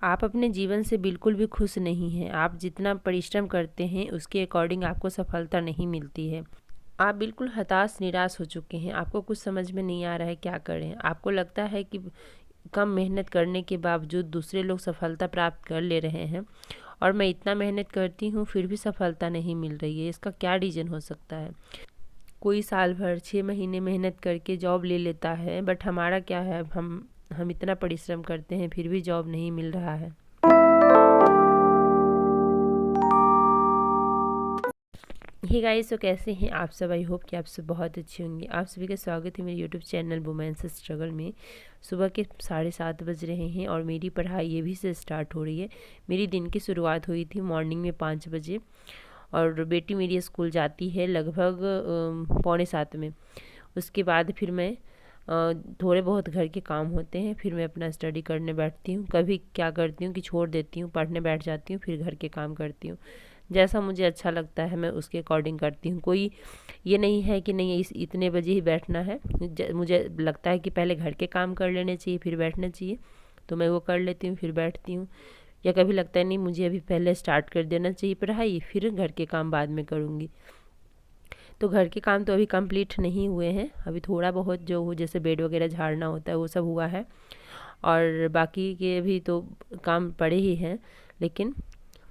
आप अपने जीवन से बिल्कुल भी खुश नहीं हैं। आप जितना परिश्रम करते हैं उसके अकॉर्डिंग आपको सफलता नहीं मिलती है। आप बिल्कुल हताश निराश हो चुके हैं। आपको कुछ समझ में नहीं आ रहा है क्या करें। आपको लगता है कि कम मेहनत करने के बावजूद दूसरे लोग सफलता प्राप्त कर ले रहे हैं और मैं इतना मेहनत करती हूँ फिर भी सफलता नहीं मिल रही है। इसका क्या रीज़न हो सकता है? कोई साल भर 6 महीने मेहनत करके जॉब ले लेता है, बट हमारा क्या है, हम इतना परिश्रम करते हैं फिर भी जॉब नहीं मिल रहा है। हे गाइस, तो कैसे हैं आप सब? आई होप कि आप सब बहुत अच्छे होंगे। आप सभी का स्वागत है मेरे यूट्यूब चैनल वुमेन्स स्ट्रगल में। सुबह के 7:30 बज रहे हैं और मेरी पढ़ाई ये भी से स्टार्ट हो रही है। मेरी दिन की शुरुआत हुई थी मॉर्निंग में 5 बजे और बेटी मेरी स्कूल जाती है लगभग 6:45 में। उसके बाद फिर मैं थोड़े बहुत घर के काम होते हैं, फिर मैं अपना स्टडी करने बैठती हूँ। कभी क्या करती हूँ कि छोड़ देती हूँ, पढ़ने बैठ जाती हूँ, फिर घर के काम करती हूँ। जैसा मुझे अच्छा लगता है मैं उसके अकॉर्डिंग करती हूँ। कोई ये नहीं है कि नहीं इतने बजे ही बैठना है। मुझे लगता है कि पहले घर के काम कर लेने चाहिए फिर बैठना चाहिए, तो मैं वो कर लेती हूँ फिर बैठती हूँ। या कभी लगता है नहीं मुझे अभी पहले स्टार्ट कर देना चाहिए पढ़ाई, फिर घर के काम बाद में करूँगी। तो घर के काम तो अभी कंप्लीट नहीं हुए हैं। अभी थोड़ा बहुत जो हो जैसे बेड वगैरह झाड़ना होता है वो सब हुआ है और बाकी के भी तो काम पड़े ही हैं। लेकिन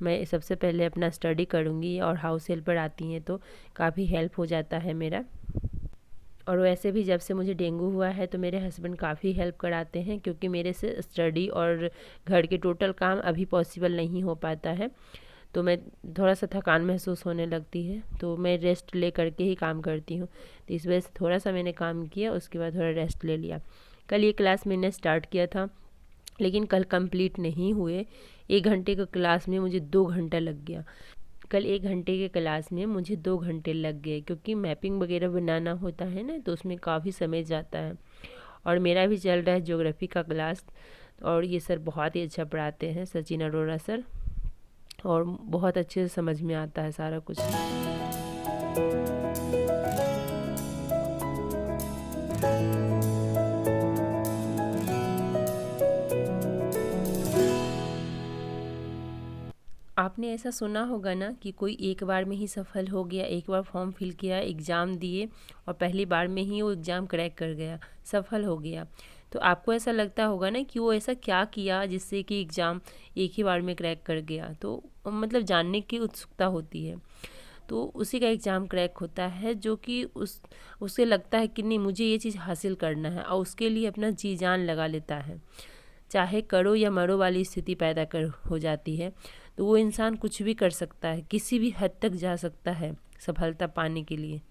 मैं सबसे पहले अपना स्टडी करूँगी और हाउस हेल्पर आती हैं तो काफ़ी हेल्प हो जाता है मेरा। और वैसे भी जब से मुझे डेंगू हुआ है तो मेरे हस्बैंड काफ़ी हेल्प कराते हैं, क्योंकि मेरे से स्टडी और घर के टोटल काम अभी पॉसिबल नहीं हो पाता है। तो मैं थोड़ा सा थकान महसूस होने लगती है तो मैं रेस्ट ले करके ही काम करती हूँ। तो इस वजह से थोड़ा सा मैंने काम किया, उसके बाद थोड़ा रेस्ट ले लिया। कल ये क्लास मैंने स्टार्ट किया था लेकिन कल कंप्लीट नहीं हुए। 1 घंटे का क्लास में मुझे 2 घंटा लग गया। कल 1 घंटे के क्लास में मुझे 2 घंटे लग गए, क्योंकि मैपिंग वगैरह बनाना होता है ना, तो उसमें काफ़ी समय जाता है। और मेरा भी चल रहा है ज्योग्राफी का क्लास और ये सर बहुत ही अच्छा पढ़ाते हैं, सचिन अरोड़ा सर, और बहुत अच्छे से समझ में आता है सारा कुछ। आपने ऐसा सुना होगा ना कि कोई एक बार में ही सफल हो गया, एक बार फॉर्म फिल किया, एग्ज़ाम दिए और पहली बार में ही वो एग्ज़ाम क्रैक कर गया, सफल हो गया। तो आपको ऐसा लगता होगा ना कि वो ऐसा क्या किया जिससे कि एग्ज़ाम एक ही बार में क्रैक कर गया। तो मतलब जानने की उत्सुकता होती है। तो उसी का एग्ज़ाम क्रैक होता है जो कि उसे लगता है कि नहीं मुझे ये चीज़ हासिल करना है और उसके लिए अपना जी जान लगा लेता है। चाहे करो या मरो वाली स्थिति पैदा कर हो जाती है। तो वो इंसान कुछ भी कर सकता है, किसी भी हद तक जा सकता है सफलता पाने के लिए।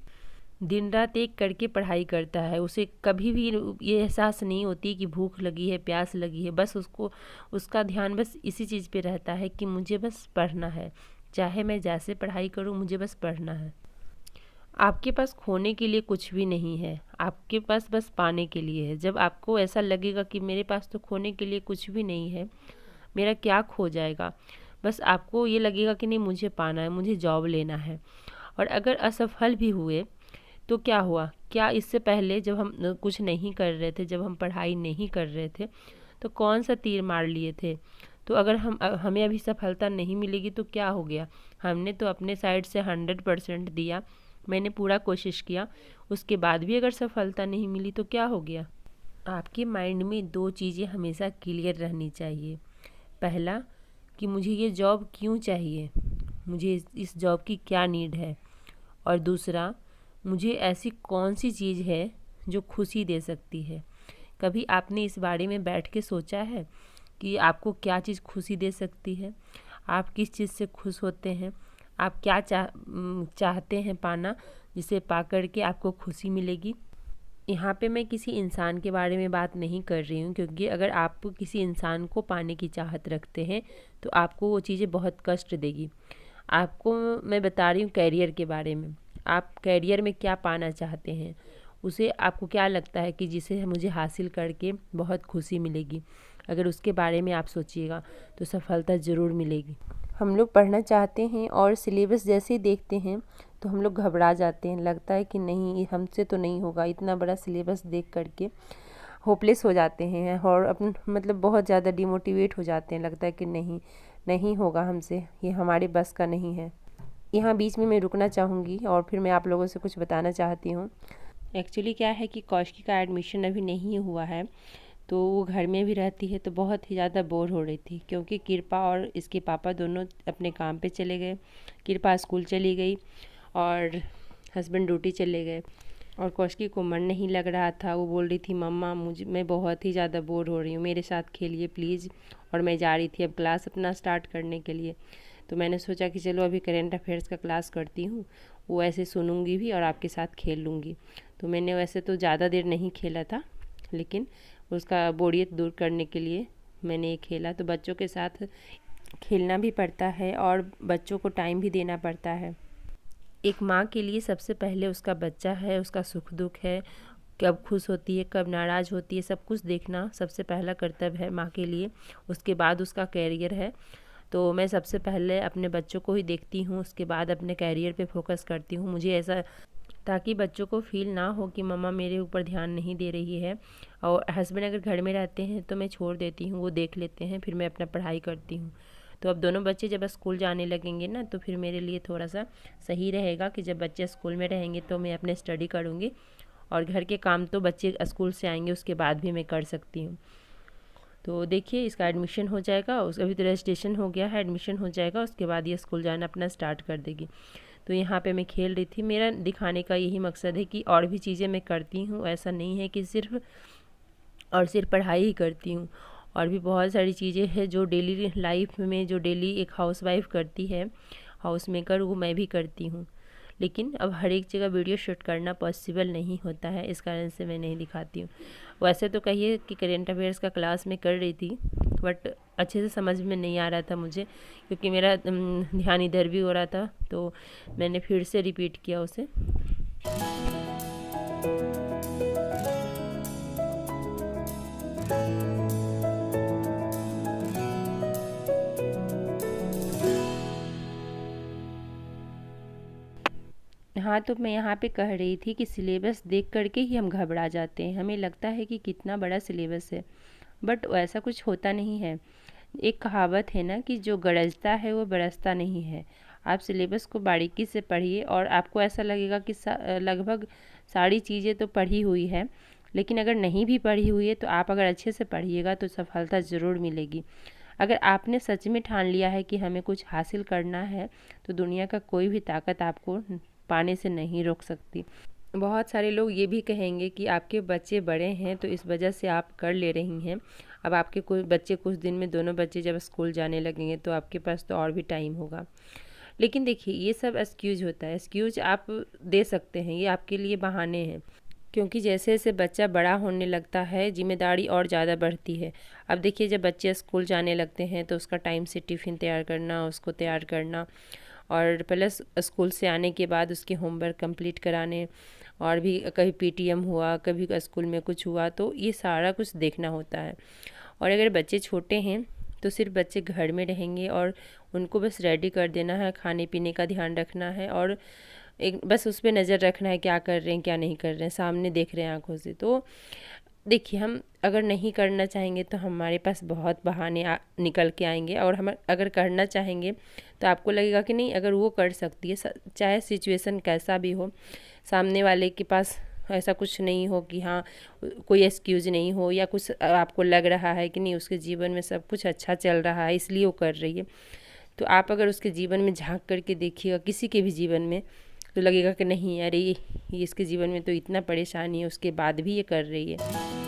दिन रात एक करके पढ़ाई करता है, उसे कभी भी ये एहसास नहीं होती कि भूख लगी है, प्यास लगी है। बस उसका ध्यान बस इसी चीज़ पे रहता है कि मुझे बस पढ़ना है, चाहे मैं जैसे पढ़ाई करूँ मुझे बस पढ़ना है। आपके पास खोने के लिए कुछ भी नहीं है, आपके पास बस पाने के लिए है। जब आपको ऐसा लगेगा कि मेरे पास तो खोने के लिए कुछ भी नहीं है, मेरा क्या खो जाएगा, बस आपको ये लगेगा कि नहीं मुझे पाना है, मुझे जॉब लेना है। और अगर असफल भी हुए तो क्या हुआ? क्या इससे पहले जब हम कुछ नहीं कर रहे थे, जब हम पढ़ाई नहीं कर रहे थे, तो कौन सा तीर मार लिए थे? तो अगर हमें अभी सफलता नहीं मिलेगी तो क्या हो गया? हमने तो अपने साइड से 100% दिया, मैंने पूरा कोशिश किया, उसके बाद भी अगर सफलता नहीं मिली तो क्या हो गया? आपके माइंड में 2 चीज़ें हमेशा क्लियर रहनी चाहिए। पहला कि मुझे ये जॉब क्यों चाहिए, मुझे इस जॉब की क्या नीड है। और दूसरा, मुझे ऐसी कौन सी चीज़ है जो खुशी दे सकती है। कभी आपने इस बारे में बैठ के सोचा है कि आपको क्या चीज़ खुशी दे सकती है? आप किस चीज़ से खुश होते हैं? आप क्या चाहते हैं पाना, जिसे पा कर के आपको खुशी मिलेगी? यहाँ पे मैं किसी इंसान के बारे में बात नहीं कर रही हूँ, क्योंकि अगर आप किसी इंसान को पाने की चाहत रखते हैं तो आपको वो चीज़ें बहुत कष्ट देगी। आपको मैं बता रही हूँ कैरियर के बारे में। आप कैरियर में क्या पाना चाहते हैं, उसे आपको क्या लगता है कि जिसे मुझे हासिल करके बहुत खुशी मिलेगी। अगर उसके बारे में आप सोचिएगा तो सफलता ज़रूर मिलेगी। हम लोग पढ़ना चाहते हैं और सिलेबस जैसे ही देखते हैं तो हम लोग घबरा जाते हैं, लगता है कि नहीं हमसे तो नहीं होगा इतना बड़ा सिलेबस देख करके। होपलेस हो जाते हैं और अपन मतलब बहुत ज़्यादा डिमोटिवेट हो जाते हैं, लगता है कि नहीं नहीं होगा हमसे, ये हमारे बस का नहीं है। यहाँ बीच में मैं रुकना चाहूँगी और फिर मैं आप लोगों से कुछ बताना चाहती हूँ। एक्चुअली क्या है कि कौशिकी का एडमिशन अभी नहीं हुआ है, तो वो घर में भी रहती है तो बहुत ही ज़्यादा बोर हो रही थी, क्योंकि कृपा और इसके पापा दोनों अपने काम पे चले गए। कृपा स्कूल चली गई और हस्बैंड ड्यूटी चले गए, और कौशिकी को मन नहीं लग रहा था। वो बोल रही थी मम्मा मैं बहुत ही ज़्यादा बोर हो रही हूँ, मेरे साथ खेलिए प्लीज़। और मैं जा रही थी अब क्लास अपना स्टार्ट करने के लिए। तो मैंने सोचा कि चलो अभी करेंट अफेयर्स का क्लास करती हूँ, वो ऐसे सुनूंगी भी और आपके साथ खेल लूँगी। तो मैंने वैसे तो ज़्यादा देर नहीं खेला था, लेकिन उसका बोरियत दूर करने के लिए मैंने ये खेला। तो बच्चों के साथ खेलना भी पड़ता है और बच्चों को टाइम भी देना पड़ता है। एक माँ के लिए सबसे पहले उसका बच्चा है, उसका सुख दुख है, कब खुश होती है कब नाराज़ होती है, सब कुछ देखना सबसे पहला कर्तव्य है माँ के लिए। उसके बाद उसका कैरियर है। तो मैं सबसे पहले अपने बच्चों को ही देखती हूँ, उसके बाद अपने कैरियर पे फोकस करती हूँ। मुझे ऐसा, ताकि बच्चों को फील ना हो कि मम्मा मेरे ऊपर ध्यान नहीं दे रही है। और हस्बैंड अगर घर में रहते हैं तो मैं छोड़ देती हूँ, वो देख लेते हैं, फिर मैं अपना पढ़ाई करती हूँ। तो अब दोनों बच्चे जब स्कूल जाने लगेंगे ना, तो फिर मेरे लिए थोड़ा सा सही रहेगा कि जब बच्चे स्कूल में रहेंगे तो मैं अपने स्टडी करूँगी, और घर के काम तो बच्चे स्कूल से आएंगे उसके बाद भी मैं कर सकती हूँ। तो देखिए इसका एडमिशन हो जाएगा, उसका अभी तो रजिस्ट्रेशन हो गया है, एडमिशन हो जाएगा, उसके बाद ये स्कूल जाना अपना स्टार्ट कर देगी। तो यहाँ पे मैं खेल रही थी। मेरा दिखाने का यही मकसद है कि और भी चीज़ें मैं करती हूँ, ऐसा नहीं है कि सिर्फ पढ़ाई ही करती हूँ। और भी बहुत सारी चीज़ें हैं जो डेली लाइफ में, जो डेली एक हाउसवाइफ करती है, हाउस मेकर, वो मैं भी करती हूँ। लेकिन अब हर एक जगह वीडियो शूट करना पॉसिबल नहीं होता है, इस कारण से मैं नहीं दिखाती हूँ। वैसे तो कहिए कि करेंट अफेयर्स का क्लास में कर रही थी, बट अच्छे से समझ में नहीं आ रहा था मुझे, क्योंकि मेरा ध्यान इधर भी हो रहा था, तो मैंने फिर से रिपीट किया उसे। हाँ, तो मैं यहाँ पे कह रही थी कि सिलेबस देख करके ही हम घबरा जाते हैं, हमें लगता है कि कितना बड़ा सिलेबस है, बट ऐसा कुछ होता नहीं है। एक कहावत है ना कि जो गरजता है वो बरसता नहीं है। आप सिलेबस को बारीकी से पढ़िए और आपको ऐसा लगेगा कि लगभग सारी चीज़ें तो पढ़ी हुई है, लेकिन अगर नहीं भी पढ़ी हुई है तो आप अगर अच्छे से पढ़िएगा तो सफलता ज़रूर मिलेगी। अगर आपने सच में ठान लिया है कि हमें कुछ हासिल करना है, तो दुनिया का कोई भी ताकत आपको पाने से नहीं रोक सकती। बहुत सारे लोग ये भी कहेंगे कि आपके बच्चे बड़े हैं तो इस वजह से आप कर ले रही हैं। अब आपके कोई बच्चे कुछ दिन में, दोनों बच्चे जब स्कूल जाने लगेंगे तो आपके पास तो और भी टाइम होगा। लेकिन देखिए ये सब एक्सक्यूज़ होता है, एक्सक्यूज़ आप दे सकते हैं, ये आपके लिए बहाने हैं, क्योंकि जैसे जैसे बच्चा बड़ा होने लगता है जिम्मेदारी और ज़्यादा बढ़ती है। अब देखिए जब बच्चे स्कूल जाने लगते हैं तो उसका टाइम से टिफ़िन तैयार करना, उसको तैयार करना, और प्लस स्कूल से आने के बाद उसके होमवर्क कंप्लीट कराने, और भी कभी पीटीएम हुआ, कभी स्कूल में कुछ हुआ, तो ये सारा कुछ देखना होता है। और अगर बच्चे छोटे हैं तो सिर्फ बच्चे घर में रहेंगे और उनको बस रेडी कर देना है, खाने पीने का ध्यान रखना है, और एक बस उस पर नज़र रखना है क्या कर रहे हैं क्या नहीं कर रहे हैं, सामने देख रहे हैं आंखों से। तो देखिए हम अगर नहीं करना चाहेंगे तो हमारे पास बहुत बहाने निकल के आएंगे, और हम अगर करना चाहेंगे तो आपको लगेगा कि नहीं अगर वो कर सकती है, चाहे सिचुएशन कैसा भी हो, सामने वाले के पास ऐसा कुछ नहीं हो कि हाँ कोई एक्सक्यूज़ नहीं हो, या कुछ आपको लग रहा है कि नहीं उसके जीवन में सब कुछ अच्छा चल रहा है इसलिए वो कर रही है, तो आप अगर उसके जीवन में झांक करके देखिएगा, किसी के भी जीवन में, तो लगेगा कि नहीं अरे ये इसके जीवन में तो इतना परेशानी है, उसके बाद भी ये कर रही है।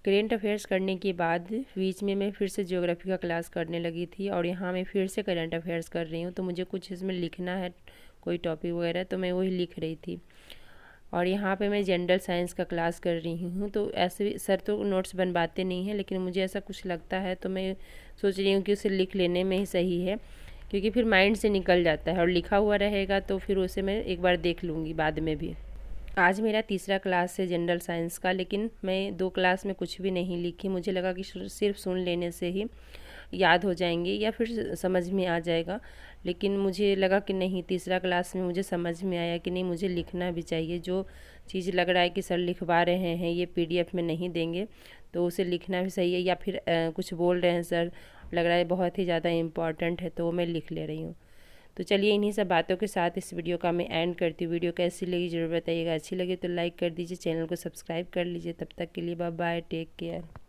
करेंट अफेयर्स करने के बाद बीच में मैं फिर से ज्योग्राफी का क्लास करने लगी थी, और यहाँ मैं फिर से करेंट अफेयर्स कर रही हूँ। तो मुझे कुछ इसमें लिखना है, कोई टॉपिक वगैरह, तो मैं वही लिख रही थी। और यहाँ पे मैं जनरल साइंस का क्लास कर रही हूँ। तो ऐसे सर तो नोट्स बनवाते नहीं हैं, लेकिन मुझे ऐसा कुछ लगता है तो मैं सोच रही हूँ कि उसे लिख लेने में ही सही है, क्योंकि फिर माइंड से निकल जाता है, और लिखा हुआ रहेगा तो फिर उसे मैं एक बार देख लूँगी बाद में भी। आज मेरा तीसरा क्लास है जनरल साइंस का, लेकिन मैं 2 क्लास में कुछ भी नहीं लिखी। मुझे लगा कि सिर्फ सुन लेने से ही याद हो जाएंगे या फिर समझ में आ जाएगा, लेकिन मुझे लगा कि नहीं, तीसरा क्लास में मुझे समझ में आया कि नहीं, मुझे लिखना भी चाहिए। जो चीज़ लग रहा है कि सर लिखवा रहे हैं ये PDF में नहीं देंगे, तो उसे लिखना भी सही है। या फिर कुछ बोल रहे हैं सर, लग रहा है बहुत ही ज़्यादा इम्पॉर्टेंट है, तो वो मैं लिख ले रही हूँ। तो चलिए इन्हीं सब बातों के साथ इस वीडियो का मैं एंड करती हूँ। वीडियो कैसी लगी ज़रूर बताइएगा। अच्छी लगी तो लाइक कर दीजिए, चैनल को सब्सक्राइब कर लीजिए। तब तक के लिए बाय बाय, टेक केयर।